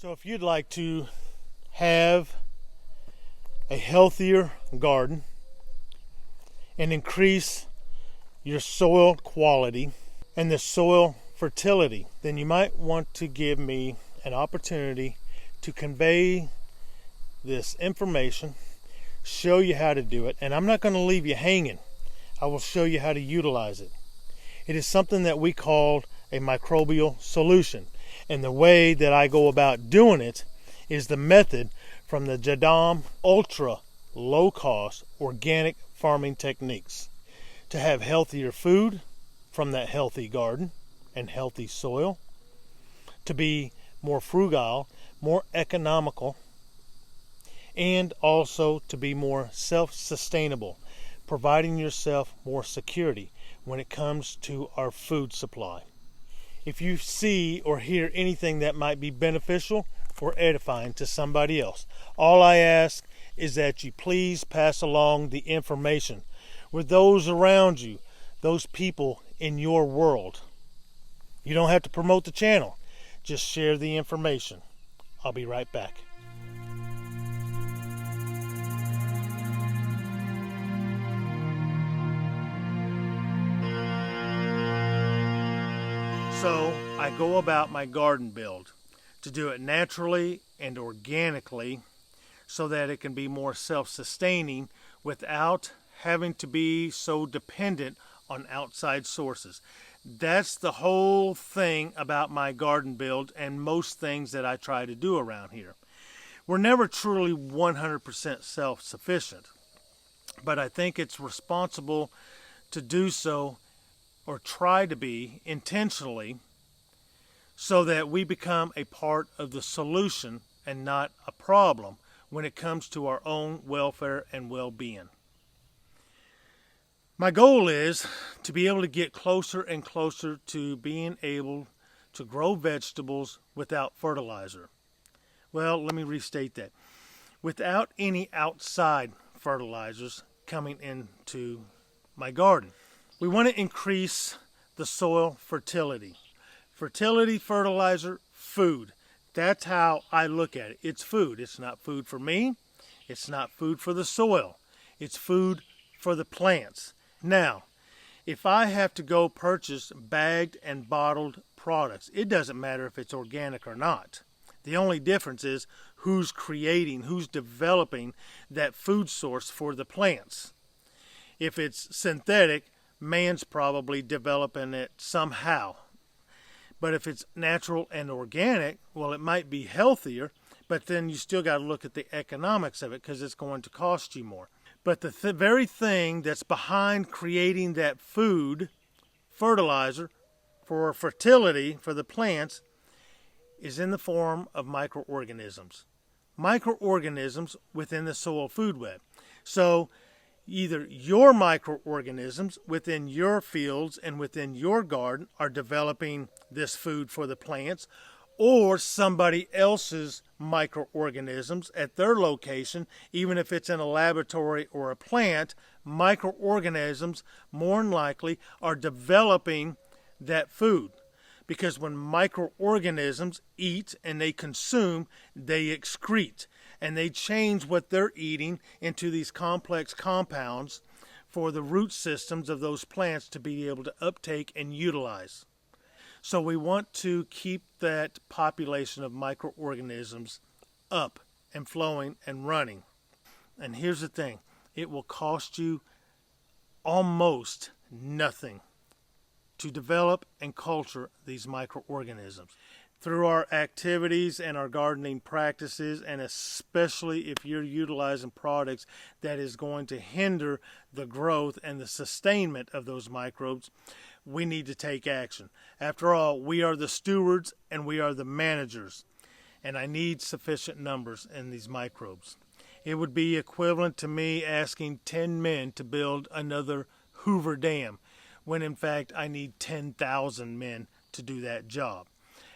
So if you'd like to have a healthier garden and increase your soil quality and the soil fertility, then you might want to give me an opportunity to convey this information, show you how to do it, and I'm not going to leave you hanging. I will show you how to utilize it. It is something that we call a microbial solution, and the way that I go about doing it is the method from the Jadam ultra low-cost organic farming techniques to have healthier food from that healthy garden and healthy soil, to be more frugal, more economical, and also to be more self-sustainable, providing yourself more security when it comes to our food supply. If you see or hear anything that might be beneficial or edifying to somebody else, all I ask is that you please pass along the information with those around you, those people in your world. You don't have to promote the channel, just share the information. I'll be right back. So I go about my garden build to do it naturally and organically so that it can be more self-sustaining without having to be so dependent on outside sources. That's the whole thing about my garden build and most things that I try to do around here. We're never truly 100% self-sufficient, but I think it's responsible to do so, or try to be intentionally, so that we become a part of the solution and not a problem when it comes to our own welfare and well-being. My goal is to be able to get closer and closer to being able to grow vegetables without fertilizer. Well, let me restate that. Without any outside fertilizers coming into my garden. We want to increase the soil fertility. Fertility, fertilizer, food. That's how I look at it. It's food. It's not food for me. It's not food for the soil. It's food for the plants. Now, if I have to go purchase bagged and bottled products, it doesn't matter if it's organic or not. The only difference is who's creating, who's developing that food source for the plants. If it's synthetic, man's probably developing it somehow. But if it's natural and organic, well, it might be healthier, but then you still got to look at the economics of it because it's going to cost you more. But the very thing that's behind creating that food, fertilizer, for fertility for the plants is in the form of microorganisms. Microorganisms within the soil food web. So either your microorganisms within your fields and within your garden are developing this food for the plants, or somebody else's microorganisms at their location, even if it's in a laboratory or a plant, microorganisms more than likely are developing that food. Because when microorganisms eat and they consume, they excrete. And they change what they're eating into these complex compounds for the root systems of those plants to be able to uptake and utilize. So we want to keep that population of microorganisms up and flowing and running. And here's the thing, it will cost you almost nothing to develop and culture these microorganisms. Through our activities and our gardening practices, and especially if you're utilizing products that is going to hinder the growth and the sustainment of those microbes, we need to take action. After all, we are the stewards and we are the managers, and I need sufficient numbers in these microbes. It would be equivalent to me asking 10 men to build another Hoover Dam, when in fact I need 10,000 men to do that job.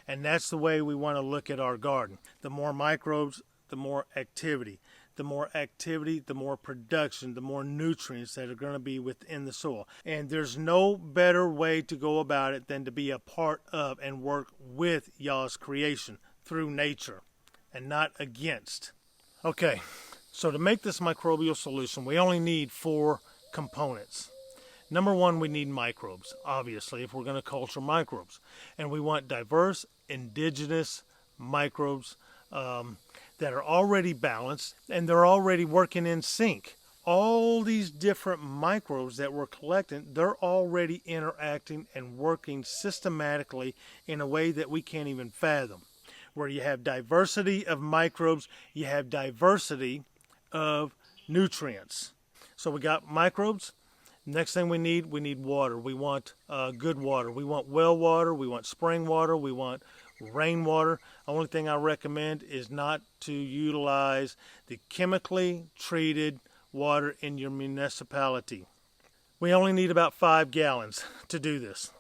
And that's the way we want to look at our garden. The more microbes, the more activity. The more activity, the more production, the more nutrients that are going to be within the soil. And there's no better way to go about it than to be a part of and work with Yah's creation through nature. and not against. Okay, so to make this microbial solution, we only need 4 components. Number 1, we need microbes, obviously, if we're going to culture microbes. And we want diverse, indigenous microbes that are already balanced and they're already working in sync. All these different microbes that we're collecting, they're already interacting and working systematically in a way that we can't even fathom. Where you have diversity of microbes, you have diversity of nutrients. So we got microbes. Next thing we need water. We want good water. We want well water. We want spring water. We want rainwater. The only thing I recommend is not to utilize the chemically treated water in your municipality. We only need about 5 gallons to do this.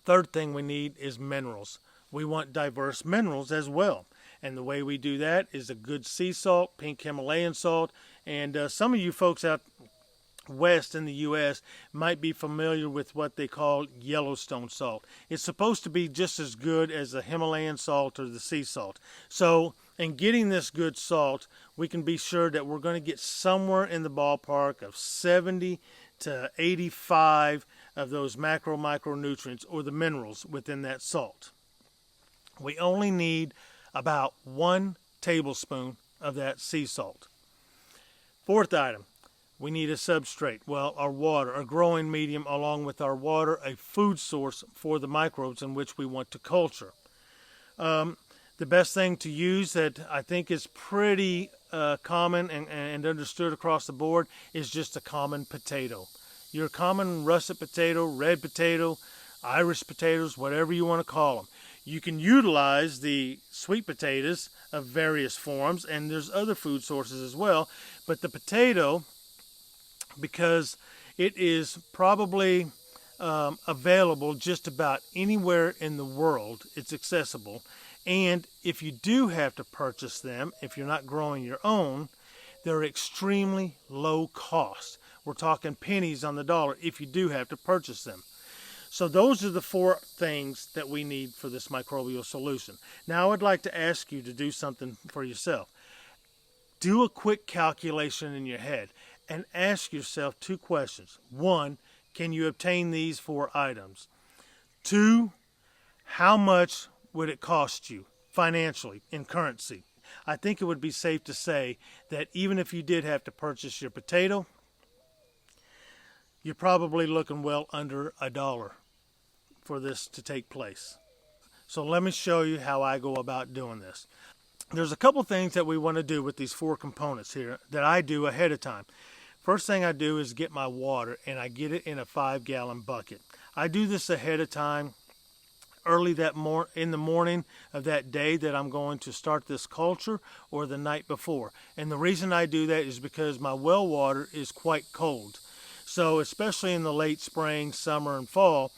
Third thing we need is minerals. We want diverse minerals as well. And the way we do that is a good sea salt, pink Himalayan salt. And some of you folks out west in the U.S. might be familiar with what they call Yellowstone salt. It's supposed to be just as good as the Himalayan salt or the sea salt. So in getting this good salt, we can be sure that we're going to get somewhere in the ballpark of 70 to 85 of those micronutrients or the minerals within that salt. We only need about 1 tablespoon of that sea salt. Fourth item, we need a substrate. Well, our water, a growing medium along with our water, a food source for the microbes in which we want to culture. The best thing to use that I think is pretty common and understood across the board is just a common potato. Your common russet potato, red potato, Irish potatoes, whatever you want to call them. You can utilize the sweet potatoes of various forms, and there's other food sources as well, but the potato, because it is probably available just about anywhere in the world, it's accessible. And if you do have to purchase them, if you're not growing your own, they're extremely low cost. We're talking pennies on the dollar if you do have to purchase them. So those are the 4 things that we need for this microbial solution. Now I would like to ask you to do something for yourself. Do a quick calculation in your head and ask yourself 2 questions. 1, can you obtain these 4 items? 2, how much would it cost you financially in currency? I think it would be safe to say that even if you did have to purchase your potato, you're probably looking well under $1 for this to take place. So let me show you how I go about doing this. There's a couple things that we want to do with these 4 components here that I do ahead of time. First thing I do is get my water, and I get it in a 5-gallon bucket. I do this ahead of time, early in the morning of that day that I'm going to start this culture, or the night before. And the reason I do that is because my well water is quite cold. So especially in the late spring, summer, and fall,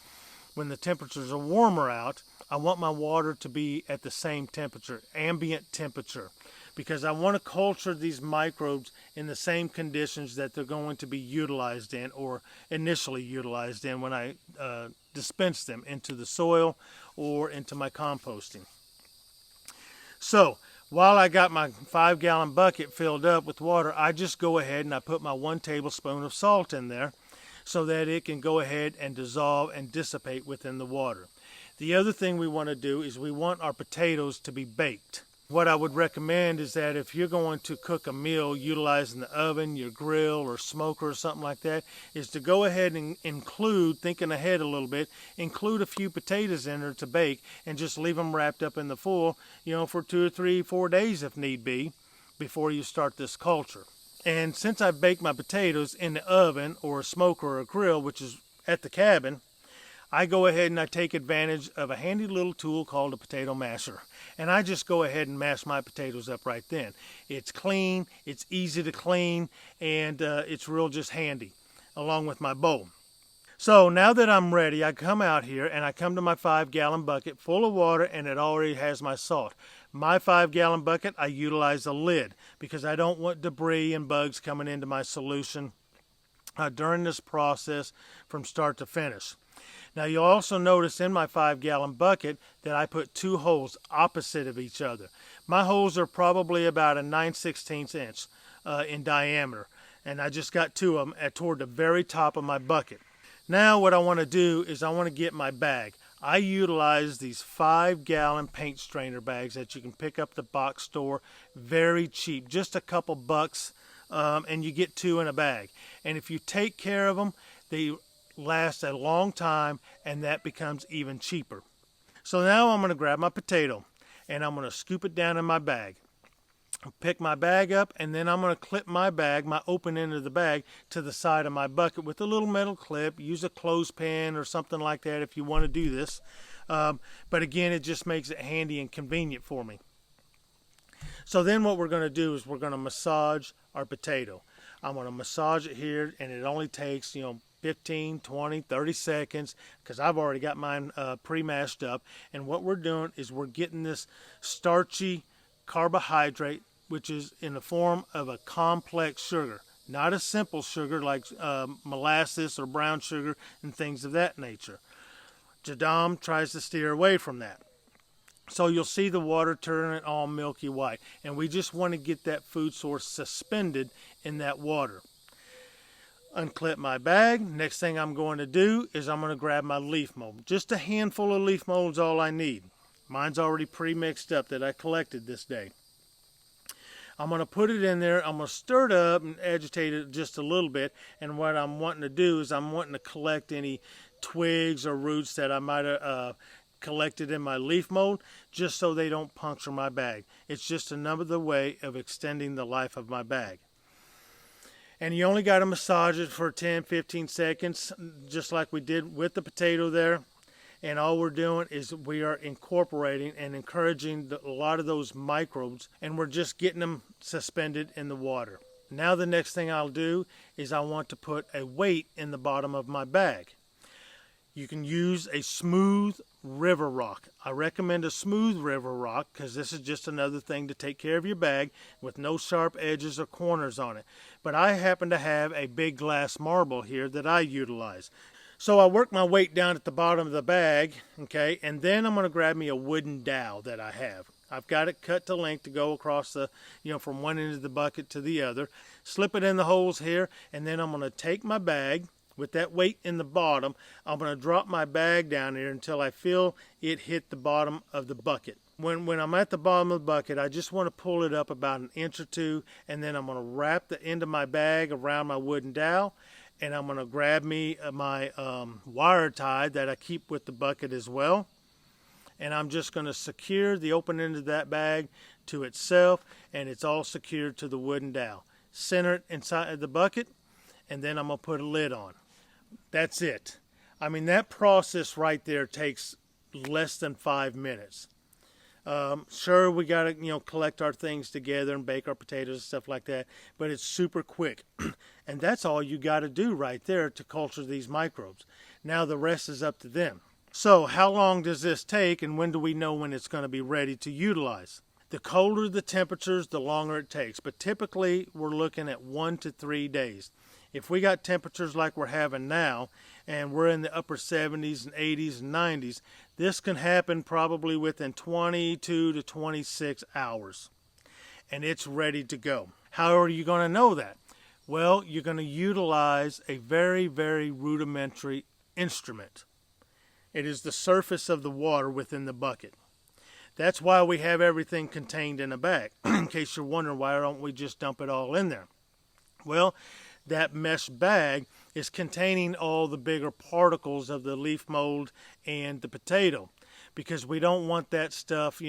when the temperatures are warmer out, I want my water to be at the same temperature, ambient temperature, because I want to culture these microbes in the same conditions that they're going to be utilized in, or initially utilized in, when I dispense them into the soil or into my composting. So while I got my 5-gallon bucket filled up with water, I just go ahead and I put my 1 tablespoon of salt in there so that it can go ahead and dissolve and dissipate within the water. The other thing we want to do is we want our potatoes to be baked. What I would recommend is that if you're going to cook a meal utilizing the oven, your grill, or smoker or something like that, is to go ahead and include, thinking ahead a little bit, include a few potatoes in there to bake and just leave them wrapped up in the foil, for 2 or 3, 4 days if need be, before you start this culture. And since I bake my potatoes in the oven or a smoker or a grill, which is at the cabin, I go ahead and I take advantage of a handy little tool called a potato masher. And I just go ahead and mash my potatoes up right then. It's clean, it's easy to clean, and it's real just handy, along with my bowl. So now that I'm ready, I come out here and I come to my 5-gallon bucket full of water, and it already has my salt. My 5-gallon bucket, I utilize a lid because I don't want debris and bugs coming into my solution during this process from start to finish. Now you'll also notice in my 5-gallon bucket that I put 2 holes opposite of each other. My holes are probably about a 9/16 inch in diameter, and I just got 2 of them toward the very top of my bucket. Now what I want to do is I want to get my bag. I utilize these 5-gallon paint strainer bags that you can pick up at the box store, very cheap, just a couple bucks, and you get 2 in a bag. And if you take care of them, they last a long time, and that becomes even cheaper. So now I'm going to grab my potato and I'm going to scoop it down in my bag. Pick my bag up, and then I'm going to clip my bag, my open end of the bag, to the side of my bucket with a little metal clip. Use a clothespin or something like that if you want to do this. But again, it just makes it handy and convenient for me. So then what we're going to do is we're going to massage our potato. I'm going to massage it here, and it only takes, 15, 20, 30 seconds, because I've already got mine pre-mashed up. And what we're doing is we're getting this starchy carbohydrate, which is in the form of a complex sugar, not a simple sugar like molasses or brown sugar and things of that nature. Jadam tries to steer away from that. So you'll see the water turn it all milky white, and we just want to get that food source suspended in that water. Unclip my bag. Next thing I'm going to do is I'm going to grab my leaf mold. Just a handful of leaf mold is all I need. Mine's already pre-mixed up that I collected this day. I'm going to put it in there. I'm going to stir it up and agitate it just a little bit. And what I'm wanting to do is I'm wanting to collect any twigs or roots that I might have collected in my leaf mold, just so they don't puncture my bag. It's just another way of extending the life of my bag. And you only got to massage it for 10-15 seconds, just like we did with the potato there. And all we're doing is we are incorporating and encouraging a lot of those microbes, and we're just getting them suspended in the water. Now the next thing I'll do is I want to put a weight in the bottom of my bag. You can use a smooth river rock. I recommend a smooth river rock because this is just another thing to take care of your bag with no sharp edges or corners on it. But I happen to have a big glass marble here that I utilize. So I work my weight down at the bottom of the bag, okay, and then I'm going to grab me a wooden dowel that I have. I've got it cut to length to go across the, from one end of the bucket to the other. Slip it in the holes here, and then I'm going to take my bag with that weight in the bottom. I'm going to drop my bag down here until I feel it hit the bottom of the bucket. When I'm at the bottom of the bucket, I just want to pull it up about an inch or two, and then I'm going to wrap the end of my bag around my wooden dowel, and I'm going to grab me my wire tie that I keep with the bucket as well, and I'm just going to secure the open end of that bag to itself, and it's all secured to the wooden dowel. Center it inside the bucket, and then I'm going to put a lid on. That's it. I mean, that process right there takes less than 5 minutes. Sure, we got to, collect our things together and bake our potatoes and stuff like that, but it's super quick. And that's all you got to do right there to culture these microbes. Now the rest is up to them. So how long does this take, and when do we know when it's going to be ready to utilize? The colder the temperatures, the longer it takes, but typically we're looking at 1 to 3 days. If we got temperatures like we're having now, and we're in the upper 70s and 80s and 90s, this can happen probably within 22 to 26 hours, and it's ready to go. How are you going to know that? Well, you're going to utilize a very, very rudimentary instrument. It is the surface of the water within the bucket. That's why we have everything contained in a bag, in case you're wondering why don't we just dump it all in there. Well, that mesh bag is containing all the bigger particles of the leaf mold and the potato, because we don't want that stuff,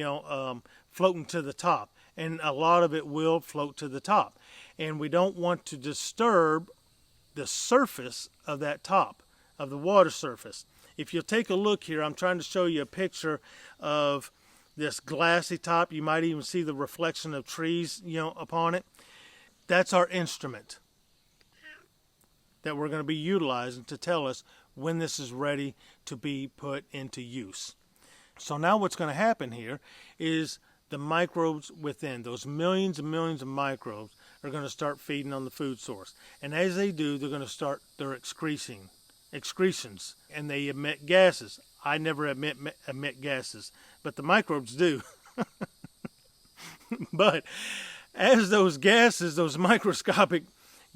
floating to the top. And a lot of it will float to the top. And we don't want to disturb the surface of that top, of the water surface. If you'll take a look here, I'm trying to show you a picture of this glassy top. You might even see the reflection of trees, upon it. That's our instrument that we're going to be utilizing to tell us when this is ready to be put into use. So now what's going to happen here is the microbes within, those millions and millions of microbes, are going to start feeding on the food source. And as they do, they're going to start their excreting excretions, and they emit gases. I never emit gases, but the microbes do. But as those gases, those microscopic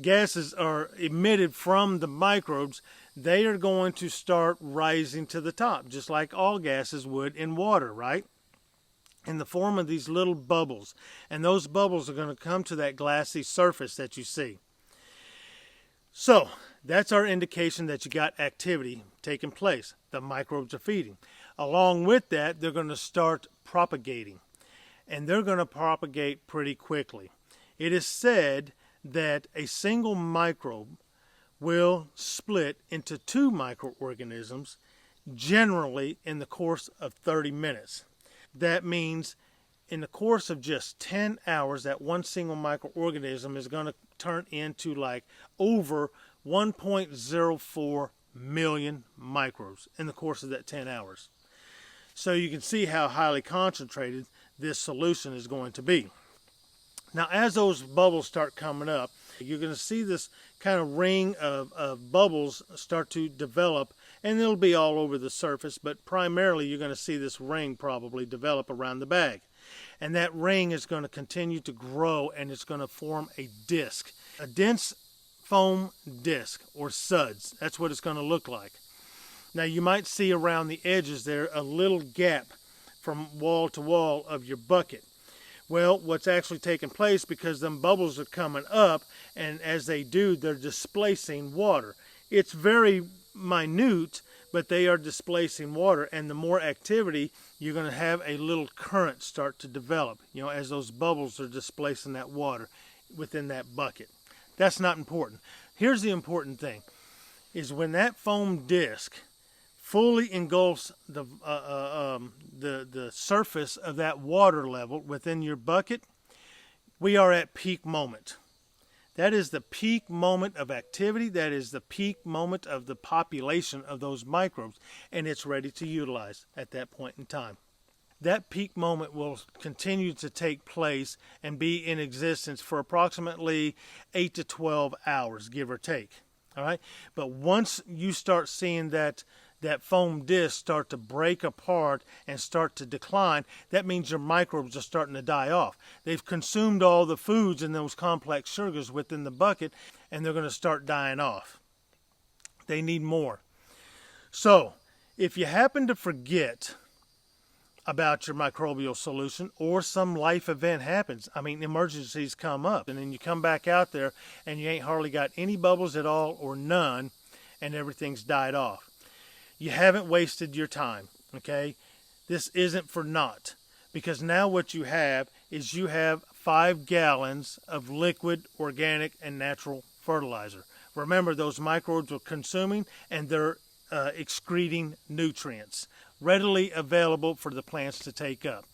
gases are emitted from the microbes, they are going to start rising to the top, just like all gases would in water, right? In the form of these little bubbles. And those bubbles are going to come to that glassy surface that you see. So, that's our indication that you got activity taking place. The microbes are feeding. Along with that, they're going to start propagating. And they're going to propagate pretty quickly. It is said that a single microbe will split into 2 microorganisms, generally in the course of 30 minutes. That means in the course of just 10 hours, that one single microorganism is going to turn into like over 1.04 million microbes in the course of that 10 hours. So you can see how highly concentrated this solution is going to be. Now, as those bubbles start coming up, you're going to see this kind of ring of bubbles start to develop, and it'll be all over the surface, but primarily you're going to see this ring probably develop around the bag. And that ring is going to continue to grow, and it's going to form a disc, a dense foam disc, or suds. That's what it's going to look like. Now, you might see around the edges there a little gap from wall to wall of your bucket. Well, what's actually taking place, because them bubbles are coming up, and as they do, they're displacing water. It's very minute, but they are displacing water, and the more activity, you're going to have a little current start to develop, as those bubbles are displacing that water within that bucket. That's not important. Here's the important thing, is when that foam disc fully engulfs the surface of that water level within your bucket, we are at peak moment. That is the peak moment of activity. That is the peak moment of the population of those microbes, and it's ready to utilize at that point in time. That peak moment will continue to take place and be in existence for approximately 8 to 12 hours, give or take. All right? But once you start seeing that foam disc start to break apart and start to decline, that means your microbes are starting to die off. They've consumed all the foods and those complex sugars within the bucket, and they're going to start dying off. They need more. So, if you happen to forget about your microbial solution, or some life event happens, emergencies come up, and then you come back out there and you ain't hardly got any bubbles at all or none, and everything's died off. You haven't wasted your time, okay? This isn't for naught, because now what you have is 5 gallons of liquid, organic, and natural fertilizer. Remember, those microbes are consuming, and they're excreting nutrients readily available for the plants to take up.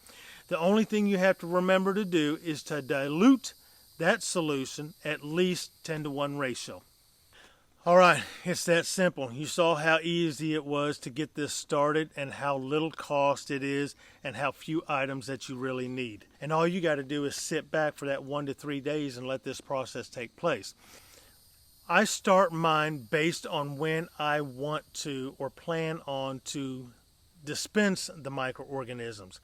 The only thing you have to remember to do is to dilute that solution at least 10-to-1 ratio. All right, it's that simple. You saw how easy it was to get this started, and how little cost it is, and how few items that you really need. And all you got to do is sit back for that 1 to 3 days and let this process take place. I start mine based on when I want to or plan on to dispense the microorganisms.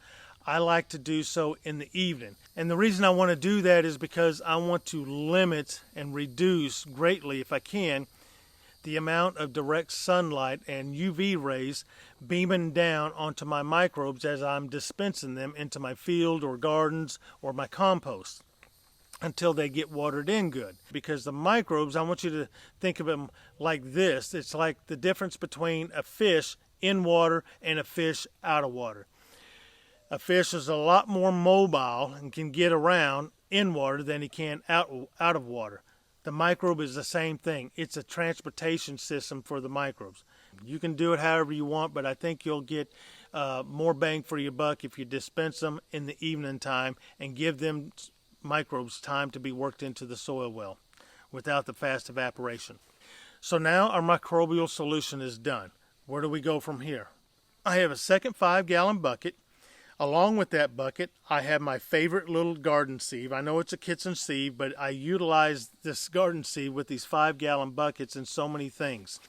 I like to do so in the evening. And the reason I want to do that is because I want to limit and reduce greatly, if I can, the amount of direct sunlight and UV rays beaming down onto my microbes as I'm dispensing them into my field or gardens or my compost, until they get watered in good. Because the microbes, I want you to think of them like this. It's like the difference between a fish in water and a fish out of water. A fish is a lot more mobile and can get around in water than he can out of water. The microbe is the same thing. It's a transportation system for the microbes. You can do it however you want, but I think you'll get more bang for your buck if you dispense them in the evening time and give them microbes time to be worked into the soil well without the fast evaporation. So now our microbial solution is done. Where do we go from here? I have a second 5-gallon bucket. Along with that bucket, I have my favorite little garden sieve. I know it's a kitchen sieve, but I utilize this garden sieve with these 5-gallon buckets in so many things.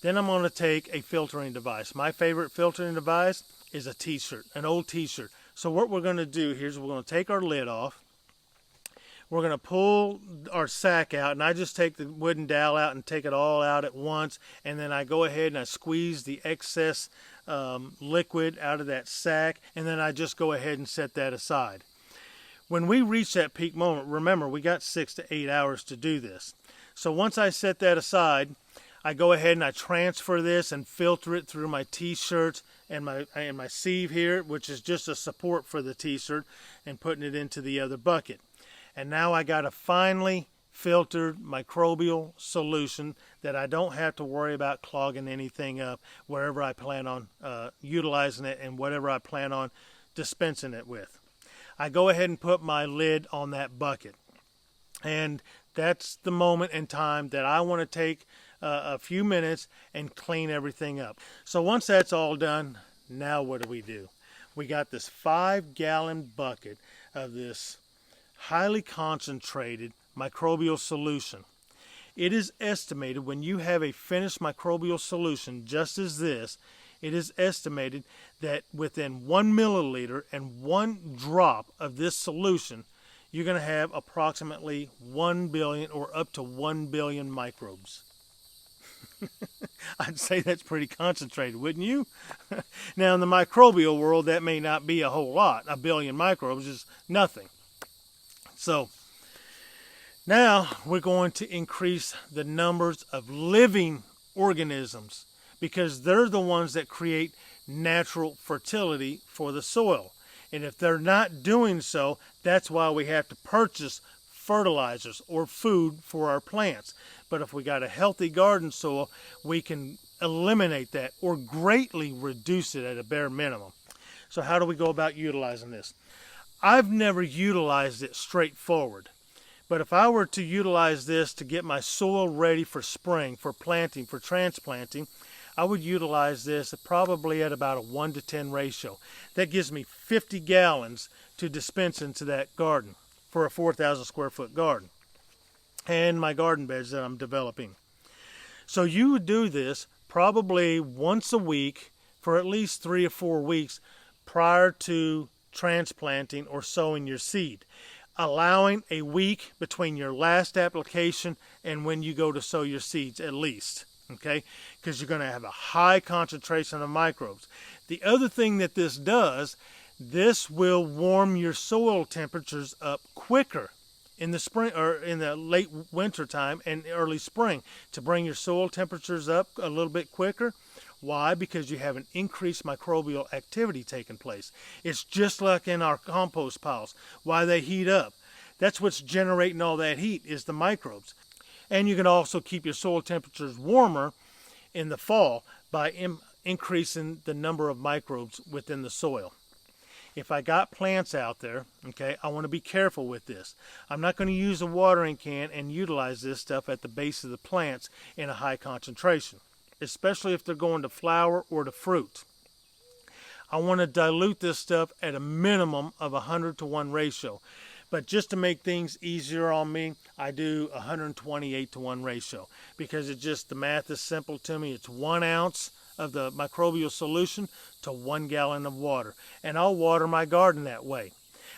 Then I'm going to take a filtering device. My favorite filtering device is a t-shirt, an old t-shirt. So what we're going to do here is we're going to take our lid off. We're going to pull our sack out, and I just take the wooden dowel out and take it all out at once, and then I go ahead and I squeeze the excess liquid out of that sack, and then I just go ahead and set that aside. When we reach that peak moment, remember we got 6 to 8 hours to do this. So once I set that aside, I go ahead and I transfer this and filter it through my t-shirt and my sieve here, which is just a support for the t-shirt, and putting it into the other bucket. And now I got a finely filtered microbial solution that I don't have to worry about clogging anything up wherever I plan on utilizing it and whatever I plan on dispensing it with. I go ahead and put my lid on that bucket. And that's the moment in time that I want to take a few minutes and clean everything up. So once that's all done, now what do? We got this 5-gallon bucket of this highly concentrated microbial solution. It is estimated when you have a finished microbial solution just as this, it is estimated that within 1 milliliter and 1 drop of this solution, you're going to have approximately 1 billion or up to 1 billion microbes. I'd say that's pretty concentrated, wouldn't you? Now in the microbial world, that may not be a whole lot. 1 billion microbes is nothing. So now we're going to increase the numbers of living organisms because they're the ones that create natural fertility for the soil. And if they're not doing so, that's why we have to purchase fertilizers or food for our plants. But if we got a healthy garden soil, we can eliminate that or greatly reduce it at a bare minimum. So how do we go about utilizing this? I've never utilized it straightforward. But if I were to utilize this to get my soil ready for spring, for planting, for transplanting, I would utilize this probably at about a 1 to 10 ratio. That gives me 50 gallons to dispense into that garden for a 4,000 square foot garden and my garden beds that I'm developing. So you would do this probably once a week for at least 3 or 4 weeks prior to transplanting or sowing your seed, allowing a week between your last application and when you go to sow your seeds at least. Okay, because you're going to have a high concentration of microbes. The other thing that this does, this will warm your soil temperatures up quicker in the spring or in the late winter time and early spring to bring your soil temperatures up a little bit quicker. Why? Because you have an increased microbial activity taking place. It's just like in our compost piles. Why they heat up? That's what's generating all that heat is the microbes. And you can also keep your soil temperatures warmer in the fall by increasing the number of microbes within the soil. If I got plants out there, okay, I want to be careful with this. I'm not going to use a watering can and utilize this stuff at the base of the plants in a high concentration, especially if they're going to flower or to fruit. I want to dilute this stuff at a minimum of 100 to 1 ratio. But just to make things easier on me, I do 128 to 1 ratio because the math is simple to me. It's 1 ounce of the microbial solution to 1 gallon of water. And I'll water my garden that way.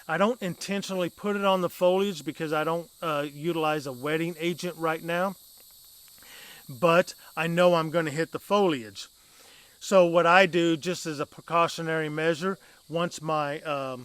I don't intentionally put it on the foliage because I don't utilize a wetting agent right now. But I know I'm going to hit the foliage. So what I do, just as a precautionary measure, once my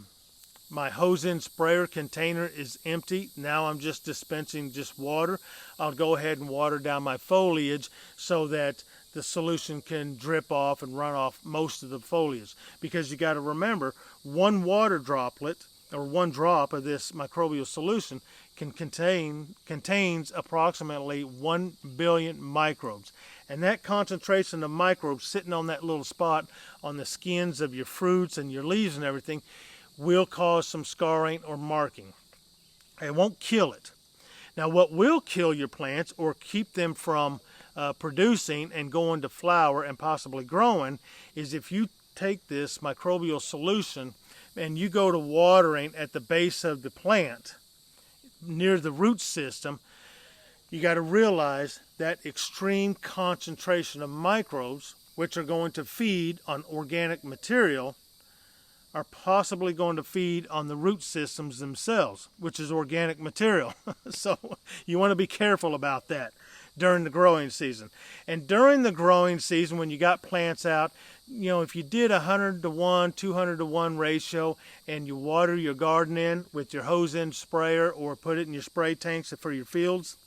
my hose-in sprayer container is empty, now I'm just dispensing just water. I'll go ahead and water down my foliage so that the solution can drip off and run off most of the foliage. Because you got to remember, 1 water droplet or 1 drop of this microbial solution contains approximately 1 billion microbes. And that concentration of microbes sitting on that little spot on the skins of your fruits and your leaves and everything will cause some scarring or marking. It won't kill it. Now what will kill your plants or keep them from producing and going to flower and possibly growing is if you take this microbial solution and you go to watering at the base of the plant near the root system, You got to realize that extreme concentration of microbes, which are going to feed on organic material, are possibly going to feed on the root systems themselves, which is organic material. So you want to be careful about that during the growing season. And during the growing season, when you got plants out, if you did 100 to 1, 200 to 1 ratio, and you water your garden in with your hose end sprayer or put it in your spray tanks for your fields,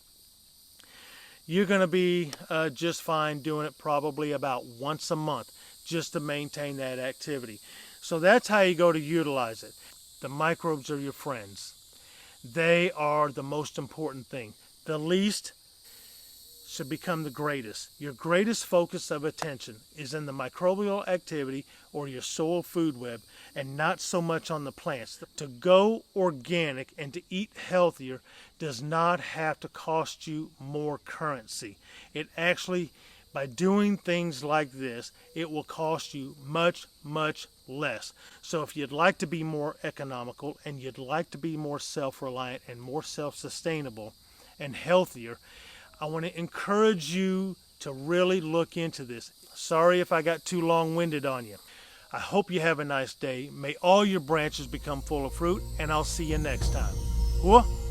you're going to be just fine doing it probably about once a month just to maintain that activity. So that's how you go to utilize it. The microbes are your friends. They are the most important thing. The least should become the greatest. Your greatest focus of attention is in the microbial activity or your soil food web, and not so much on the plants. To go organic and to eat healthier does not have to cost you more currency. It actually, by doing things like this, it will cost you much, much less. So if you'd like to be more economical and you'd like to be more self-reliant and more self-sustainable and healthier, I want to encourage you to really look into this. Sorry if I got too long-winded on you. I hope you have a nice day. May all your branches become full of fruit, and I'll see you next time. Whoa!